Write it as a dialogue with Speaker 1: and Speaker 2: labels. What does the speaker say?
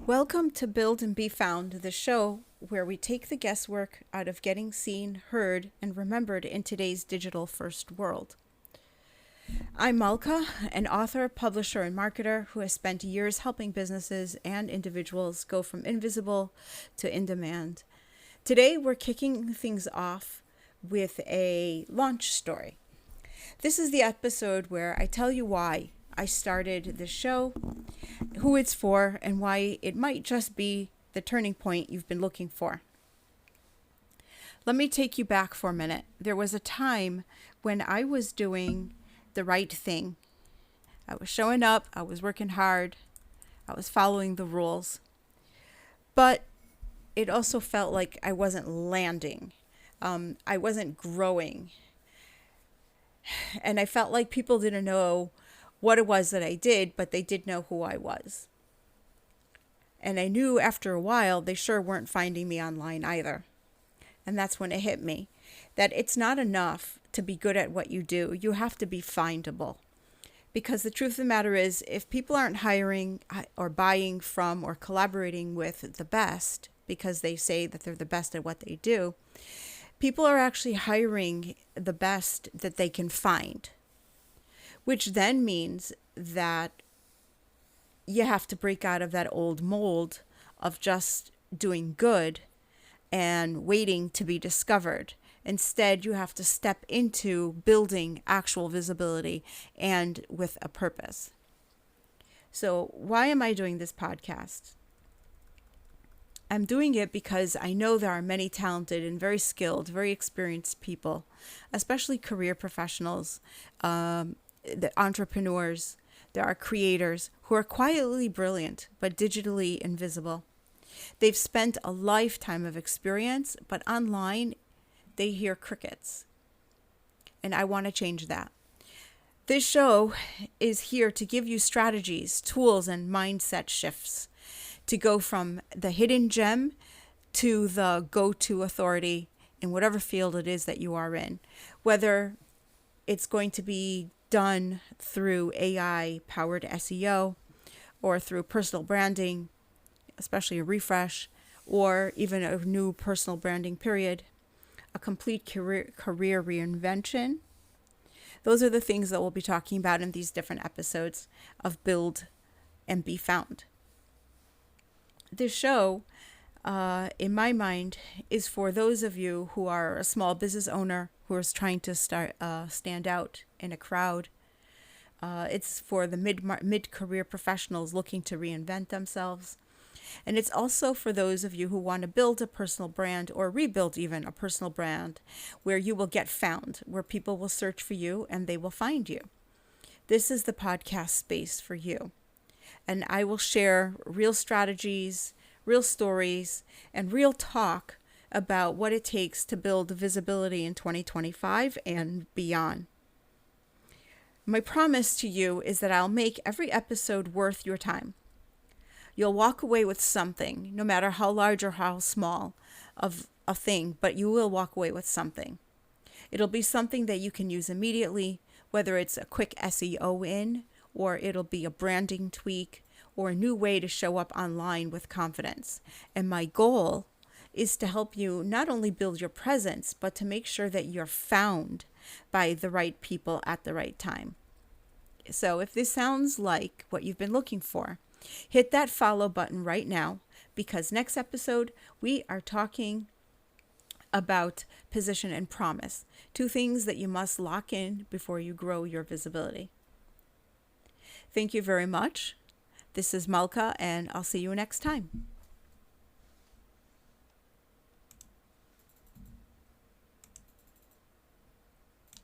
Speaker 1: Welcome to Build and Be Found, the show where we take the guesswork out of getting seen, heard, and remembered in today's digital first world. I'm Malka, an author, publisher, and marketer who has spent years helping businesses and individuals go from invisible to in demand. Today, we're kicking things off with a launch story. This is the episode where I tell you why I started the show, who it's for, and why it might just be the turning point you've been looking for. Let me take you back for a minute. There was a time when I was doing the right thing. I was showing up, I was working hard, I was following the rules, but it also felt like I wasn't landing. I wasn't growing. And I felt like people didn't know what it was that I did, but they did know who I was. And I knew after a while they sure weren't finding me online either. And that's when it hit me that it's not enough to be good at what you do. You have to be findable. Because the truth of the matter is, if people aren't hiring or buying from or collaborating with the best because they say that they're the best at what they do, people are actually hiring the best that they can find, which then means that you have to break out of that old mold of just doing good and waiting to be discovered. Instead, you have to step into building actual visibility and with a purpose. So why am I doing this podcast? I'm doing it because I know there are many talented and very skilled, very experienced people, especially career professionals, the entrepreneurs. There are creators who are quietly brilliant, but digitally invisible. They've spent a lifetime of experience, but online, they hear crickets. And I want to change that. This show is here to give you strategies, tools, and mindset shifts to go from the hidden gem to the go-to authority in whatever field it is that you are in. Whether it's going to be done through AI-powered SEO or through personal branding, especially a refresh, or even a new personal branding period, a complete career reinvention. Those are the things that we'll be talking about in these different episodes of Build and Be Found. This show, in my mind, is for those of you who are a small business owner who is trying to stand out in a crowd. It's for the mid-career professionals looking to reinvent themselves. And it's also for those of you who want to build a personal brand or rebuild even a personal brand where you will get found, where people will search for you and they will find you. This is the podcast space for you. And I will share real strategies, real stories, and real talk about what it takes to build visibility in 2025 and beyond. My promise to you is that I'll make every episode worth your time. You'll walk away with something, no matter how large or how small of a thing, but you will walk away with something. It'll be something that you can use immediately, whether it's a quick SEO in, or it'll be a branding tweak, or a new way to show up online with confidence. And my goal is to help you not only build your presence, but to make sure that you're found by the right people at the right time. So if this sounds like what you've been looking for, hit that follow button right now, because next episode we are talking about position and promise, two things that you must lock in before you grow your visibility. Thank you very much. This is Malka, and I'll see you next time.